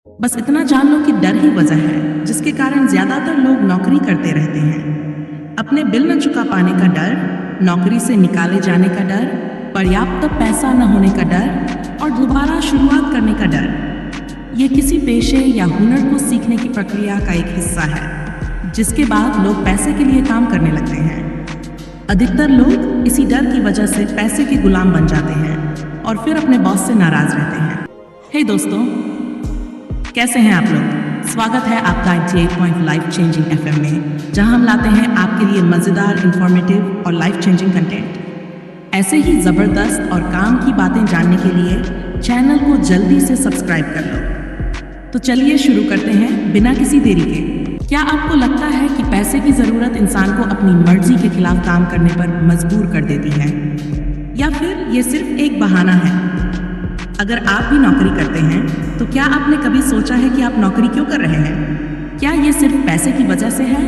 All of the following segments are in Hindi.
बस इतना जान लो कि डर ही वजह है जिसके कारण ज्यादातर लोग नौकरी करते रहते हैं। अपने बिल न चुका पाने का डर, नौकरी से निकाले जाने का डर, पर्याप्त पैसा न होने का डर और दोबारा शुरुआत करने का डर। ये किसी पेशे या हुनर को सीखने की प्रक्रिया का एक हिस्सा है जिसके बाद लोग पैसे के लिए काम करने लगते हैं। अधिकतर लोग इसी डर की वजह से पैसे के गुलाम बन जाते हैं और फिर अपने बॉस से नाराज रहते हैं। हे दोस्तों, कैसे हैं आप लोग? स्वागत है आपका 88 पॉइंट लाइफ चेंजिंग FM में, जहां हम लाते हैं आपके लिए मजेदार, इंफॉर्मेटिव और लाइफ चेंजिंग कंटेंट। ऐसे ही जबरदस्त और काम की बातें जानने के लिए चैनल को जल्दी से सब्सक्राइब कर लो। तो चलिए शुरू करते हैं बिना किसी देरी के। क्या आपको लगता है कि पैसे की जरूरत इंसान को अपनी मर्जी के खिलाफ काम करने पर मजबूर कर देती है, या फिर ये सिर्फ एक बहाना है? अगर आप भी नौकरी करते हैं तो क्या आपने कभी सोचा है कि आप नौकरी क्यों कर रहे हैं? क्या ये सिर्फ पैसे की वजह से है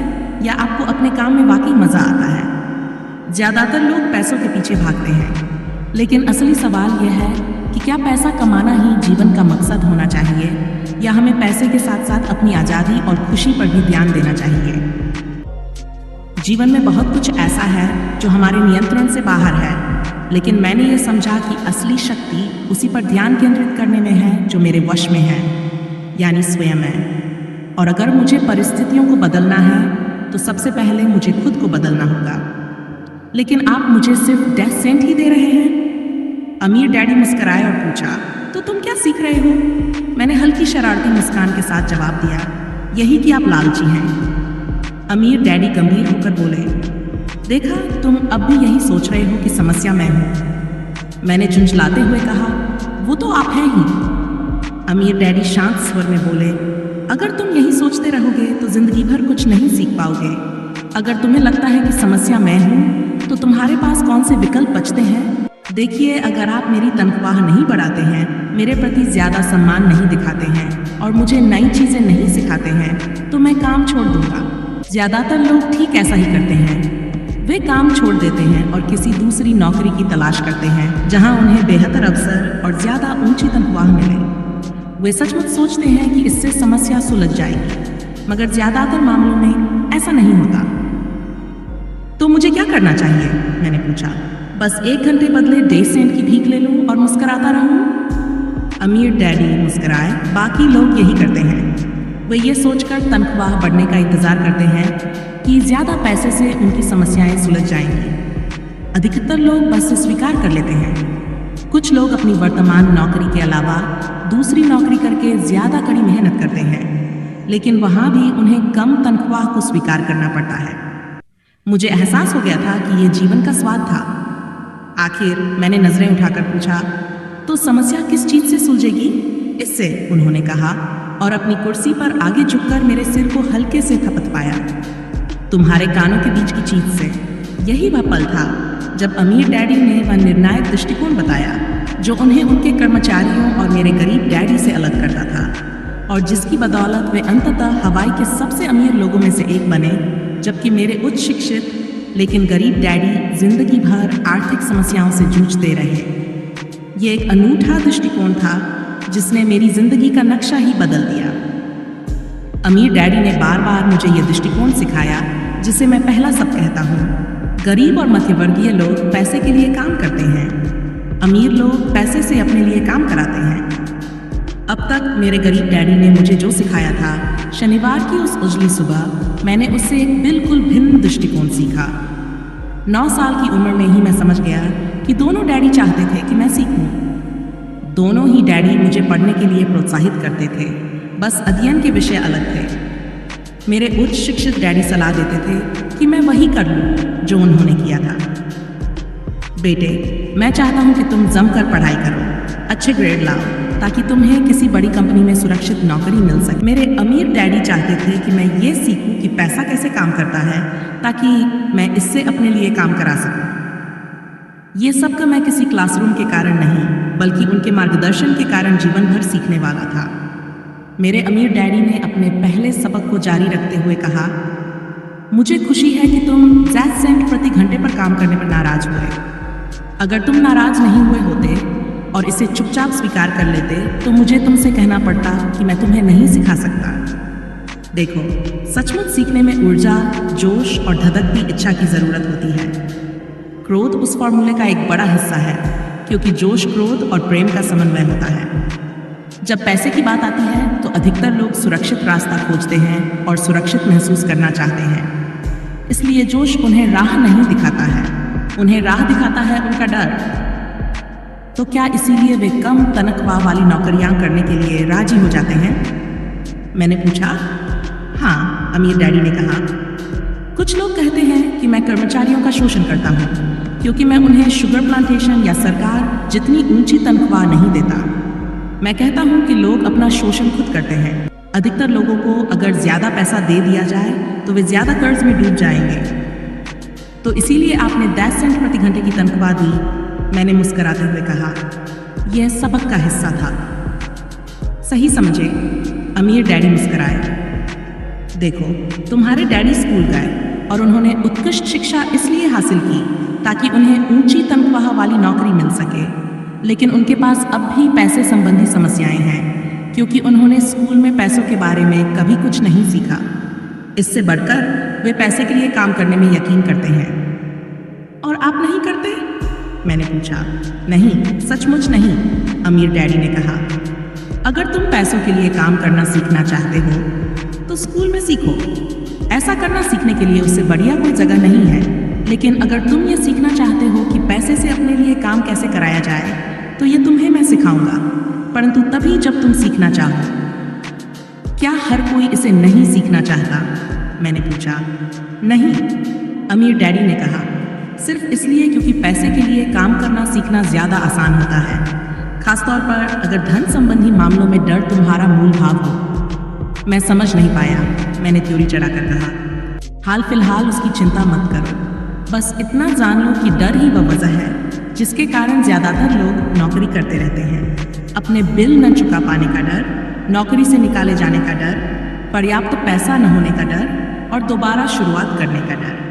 या आपको अपने काम में वाकई मजा आता है? ज्यादातर लोग पैसों के पीछे भागते हैं, लेकिन असली सवाल यह है कि क्या पैसा कमाना ही जीवन का मकसद होना चाहिए, या हमें पैसे के साथ साथ अपनी आज़ादी और खुशी पर भी ध्यान देना चाहिए? जीवन में बहुत कुछ ऐसा है जो हमारे नियंत्रण से बाहर है, लेकिन मैंने ये समझा कि असली शक्ति उसी पर ध्यान केंद्रित करने में है जो मेरे वश में है, यानी स्वयं है। और अगर मुझे परिस्थितियों को बदलना है तो सबसे पहले मुझे खुद को बदलना होगा। लेकिन आप मुझे सिर्फ डेथ सेंट ही दे रहे हैं? अमीर डैडी मुस्कुराए और पूछा, तो तुम क्या सीख रहे हो? मैंने हल्की शरारती मुस्कान के साथ जवाब दिया, यही कि आप लालची हैं। अमीर डैडी गंभीर होकर बोले, देखा, तुम अब भी यही सोच रहे हो कि समस्या मैं हूं। मैंने झुंझलाते हुए कहा, वो तो आप हैं ही। अमीर डैडी शांत स्वर में बोले, अगर तुम यही सोचते रहोगे तो जिंदगी भर कुछ नहीं सीख पाओगे। अगर तुम्हें लगता है कि समस्या मैं हूं तो तुम्हारे पास कौन से विकल्प बचते हैं? देखिए, अगर आप मेरी तनख्वाह नहीं बढ़ाते हैं, मेरे प्रति ज्यादा सम्मान नहीं दिखाते हैं और मुझे नई चीजें नहीं सिखाते हैं तो मैं काम छोड़ दूंगा। ज्यादातर लोग ठीक ऐसा ही करते हैं। वे काम छोड़ देते हैं और किसी दूसरी नौकरी की तलाश करते हैं जहां उन्हें बेहतर अवसर और ज्यादा ऊंची तनख्वाह मिले। वे सचमुच सोचते हैं कि इससे समस्या सुलझ जाएगी, मगर ज्यादातर मामलों में ऐसा नहीं होता। तो मुझे क्या करना चाहिए? मैंने पूछा। बस 1 घंटे बदले डे सेंट की भीख ले लूं और मुस्कुराता रहूं? अमीर डैडी मुस्कुराए, बाकी लोग यही करते हैं। वे ये सोचकर तनख्वाह बढ़ने का इंतजार करते हैं कि ज्यादा पैसे से उनकी समस्याएं सुलझ जाएंगी। अधिकतर लोग बस स्वीकार कर लेते हैं। कुछ लोग अपनी वर्तमान नौकरी के अलावा दूसरी नौकरी करके ज्यादा कड़ी मेहनत करते हैं, लेकिन वहां भी उन्हें कम तनख्वाह को स्वीकार करना पड़ता है। मुझे एहसास हो गया था कि यह जीवन का स्वाद था। आखिर मैंने नजरें उठाकर पूछा, तो समस्या किस चीज से सुलझेगी? इससे, उन्होंने कहा और अपनी कुर्सी पर आगे झुककर मेरे सिर को हल्के से थपथपाया। तुम्हारे कानों के बीच की चीज से। यही वह पल था जब अमीर डैडी ने वह निर्णायक दृष्टिकोण बताया जो उन्हें उनके कर्मचारियों और मेरे गरीब डैडी से अलग करता था, और जिसकी बदौलत वे अंततः हवाई के सबसे अमीर लोगों में से एक बने, जबकि मेरे उच्च शिक्षित लेकिन गरीब डैडी जिंदगी भर आर्थिक समस्याओं से जूझते रहे। ये एक अनूठा दृष्टिकोण था जिसने मेरी जिंदगी का नक्शा ही बदल दिया। अमीर डैडी ने बार बार मुझे यह दृष्टिकोण सिखाया जिसे मैं पहला सब कहता हूँ। गरीब और मध्यवर्गीय लोग पैसे के लिए काम करते हैं, अमीर लोग पैसे से अपने लिए काम कराते हैं। अब तक मेरे गरीब डैडी ने मुझे जो सिखाया था, शनिवार की उस उजली सुबह मैंने उससे एक बिल्कुल भिन्न दृष्टिकोण सीखा। 9 साल की उम्र में ही मैं समझ गया कि दोनों डैडी चाहते थे कि मैं सीखूं। दोनों ही डैडी मुझे पढ़ने के लिए प्रोत्साहित करते थे, बस अध्ययन के विषय अलग थे। मेरे उच्च शिक्षित डैडी सलाह देते थे कि मैं वही कर लूं जो उन्होंने किया था। बेटे, मैं चाहता हूं कि तुम जमकर पढ़ाई करो, अच्छे ग्रेड लाओ, ताकि तुम्हें किसी बड़ी कंपनी में सुरक्षित नौकरी मिल सके। मेरे अमीर डैडी चाहते थे कि मैं ये सीखूं कि पैसा कैसे काम करता है, ताकि मैं इससे अपने लिए काम करा सकूं। ये सब का मैं किसी क्लासरूम के कारण नहीं, बल्कि उनके मार्गदर्शन के कारण जीवन भर सीखने वाला था। मेरे अमीर डैडी ने अपने पहले सबक को जारी रखते हुए कहा, मुझे खुशी है कि तुम $0.00 प्रति घंटे पर काम करने पर नाराज हुए। अगर तुम नाराज नहीं हुए होते और इसे चुपचाप स्वीकार कर लेते तो मुझे तुमसे कहना पड़ता कि मैं तुम्हें नहीं सिखा सकता। देखो, सचमुच सीखने में ऊर्जा, जोश और धधकती इच्छा की जरूरत होती है। क्रोध उस फॉर्मूले का एक बड़ा हिस्सा है, क्योंकि जोश, क्रोध और प्रेम का समन्वय होता है। जब पैसे की बात आती है तो अधिकतर लोग सुरक्षित रास्ता खोजते हैं और सुरक्षित महसूस करना चाहते हैं। इसलिए जोश उन्हें राह नहीं दिखाता है, उन्हें राह दिखाता है उनका डर। तो क्या इसीलिए वे कम तनख्वाह वाली नौकरियां करने के लिए राजी हो जाते हैं? मैंने पूछा। हाँ, अमीर डैडी ने कहा। कुछ लोग कहते हैं कि मैं कर्मचारियों का शोषण करता हूँ, क्योंकि मैं उन्हें शुगर प्लांटेशन या सरकार जितनी ऊंची तनख्वाह नहीं देता। मैं कहता हूँ कि लोग अपना शोषण खुद करते हैं। अधिकतर लोगों को अगर ज्यादा पैसा दे दिया जाए तो वे ज्यादा कर्ज में डूब जाएंगे। तो इसीलिए आपने 10 सेंट प्रति घंटे की तनख्वाह दी, मैंने मुस्कुराते हुए कहा। यह सबक का हिस्सा था। सही समझे, अमीर डैडी मुस्कुराए। देखो, तुम्हारे डैडी स्कूल गए और उन्होंने उत्कृष्ट शिक्षा इसलिए हासिल की ताकि उन्हें ऊंची तनख्वाह वाली नौकरी मिल सके, लेकिन उनके पास अब भी पैसे संबंधी समस्याएं हैं, क्योंकि उन्होंने स्कूल में पैसों के बारे में कभी कुछ नहीं सीखा। इससे बढ़कर वे पैसे के लिए काम करने में यकीन करते हैं। और आप नहीं करते? मैंने पूछा। नहीं, सचमुच नहीं, अमीर डैडी ने कहा। अगर तुम पैसों के लिए काम करना सीखना चाहते हो तो स्कूल में सीखो। ऐसा करना सीखने के लिए उससे बढ़िया कोई जगह नहीं है। लेकिन अगर तुम ये सीखना चाहते हो कि पैसे से अपने लिए काम कैसे कराया जाए, तो ये तुम्हें मैं सिखाऊंगा, परंतु तभी जब तुम सीखना चाहो। क्या हर कोई इसे नहीं सीखना चाहता? मैंने पूछा। नहीं, अमीर डैडी ने कहा। सिर्फ इसलिए क्योंकि पैसे के लिए काम करना सीखना ज्यादा आसान होता है, खासतौर पर अगर धन संबंधी मामलों में डर तुम्हारा मूल भाव हो। मैं समझ नहीं पाया, मैंने त्योरी चढ़ाकर कहा। हाल फिलहाल उसकी चिंता मत करो, बस इतना जान लो कि डर ही वह वजह है जिसके कारण ज्यादातर लोग नौकरी करते रहते हैं। अपने बिल न चुका पाने का डर, नौकरी से निकाले जाने का डर, पर्याप्त पैसा न होने का डर और दोबारा शुरुआत करने का डर।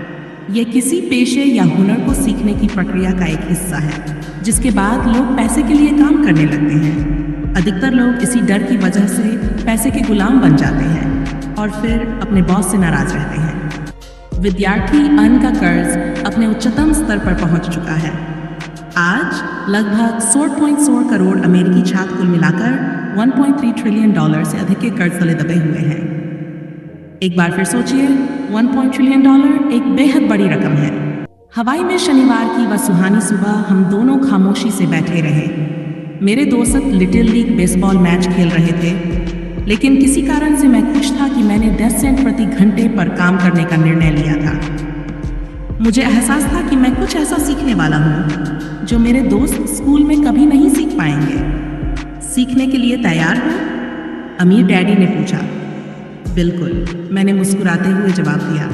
यह किसी पेशे या हुनर को सीखने की प्रक्रिया का एक हिस्सा है, जिसके बाद लोग पैसे के लिए काम करने लगते हैं। अधिकतर लोग इसी डर की वजह से पैसे के गुलाम बन जाते हैं और फिर अपने बॉस से नाराज रहते हैं। विद्यार्थी अन्न का कर्ज अपने उच्चतम स्तर पर पहुंच चुका है। आज लगभग 16.16 करोड़ अमेरिकी छात्र कुल मिलाकर 1.3 ट्रिलियन डॉलर से अधिक के कर्ज तले दबे हुए हैं। एक बार फिर सोचिए, 1 ट्रिलियन डॉलर एक बेहद बड़ी रकम है। हवाई में शनिवार की वह सुहानी सुबह हम दोनों खामोशी से बैठे रहे। मेरे दोस्त लिटिल लीग बेसबॉल मैच खेल रहे थे, लेकिन किसी कारण से मैं खुश था कि मैंने 10 सेंट प्रति घंटे पर काम करने का निर्णय लिया था। मुझे एहसास था कि मैं कुछ ऐसा सीखने वाला हूँ जो मेरे दोस्त स्कूल में कभी नहीं सीख पाएंगे। सीखने के लिए तैयार हो? अमीर डैडी ने पूछा। बिल्कुल, मैंने मुस्कुराते हुए जवाब दिया।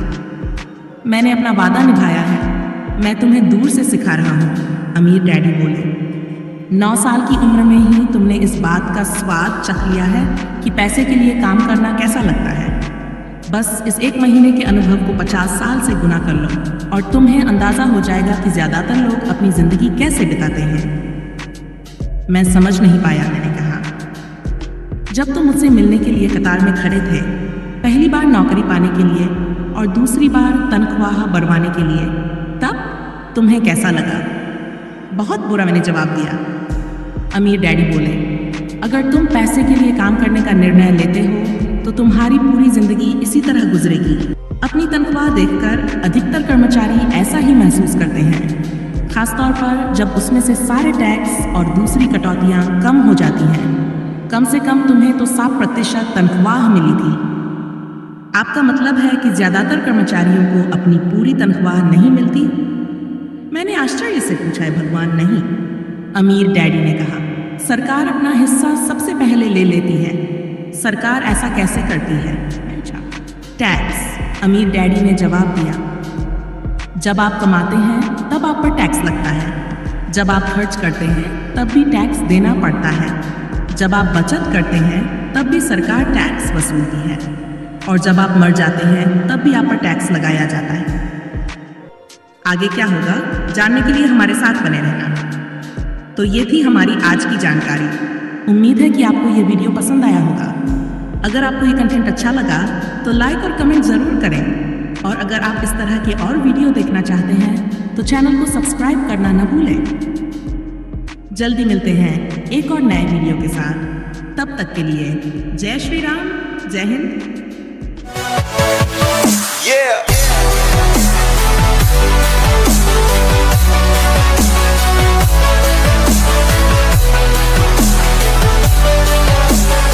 मैंने अपना वादा निभाया है, मैं तुम्हें दूर से सिखा रहा हूँ, अमीर डैडी बोले। 9 साल की उम्र में ही तुमने इस बात का स्वाद चख लिया है कि पैसे के लिए काम करना कैसा लगता है। बस इस 1 महीने के अनुभव को 50 साल से गुना कर लो और तुम्हें अंदाजा हो जाएगा कि ज्यादातर लोग अपनी जिंदगी कैसे बिताते हैं। मैं समझ नहीं पाया, मैंने कहा। जब तुम मुझसे मिलने के लिए कतार में खड़े थे, पहली बार नौकरी पाने के लिए और दूसरी बार तनख्वाह बढ़वाने के लिए, तब तुम्हें कैसा लगा? बहुत बुरा, मैंने जवाब दिया। अमीर डैडी बोले, अगर तुम पैसे के लिए काम करने का निर्णय लेते हो तो तुम्हारी पूरी जिंदगी इसी तरह गुजरेगी। अपनी तनख्वाह देखकर अधिकतर कर्मचारी ऐसा ही महसूस करते हैं, खासतौर पर जब उसमें से सारे टैक्स और दूसरी कटौतियां कम हो जाती हैं। कम से कम तुम्हें तो 7% तनख्वाह मिली थी। आपका मतलब है कि ज्यादातर कर्मचारियों को अपनी पूरी तनख्वाह नहीं मिलती? मैंने आश्चर्य से पूछा। है भगवान, नहीं, अमीर डैडी ने कहा। सरकार अपना हिस्सा सबसे पहले ले लेती है। सरकार ऐसा कैसे करती है? टैक्स, अमीर डैडी ने जवाब दिया। जब आप कमाते हैं तब आप पर टैक्स लगता है। जब आप खर्च करते हैं तब भी टैक्स देना पड़ता है। जब आप बचत करते हैं तब भी सरकार टैक्स वसूलती है, और जब आप मर जाते हैं तब भी आप पर टैक्स लगाया जाता है। आगे क्या होगा जानने के लिए हमारे साथ बने रहना। तो ये थी हमारी आज की जानकारी। उम्मीद है कि आपको ये वीडियो पसंद आया होगा। अगर आपको ये कंटेंट अच्छा लगा तो लाइक और कमेंट ज़रूर करें, और अगर आप इस तरह के और वीडियो देखना चाहते हैं तो चैनल को सब्सक्राइब करना न भूलें। जल्दी मिलते हैं एक और नए वीडियो के साथ। तब तक के लिए जय श्री राम, जय हिंद। Yeah.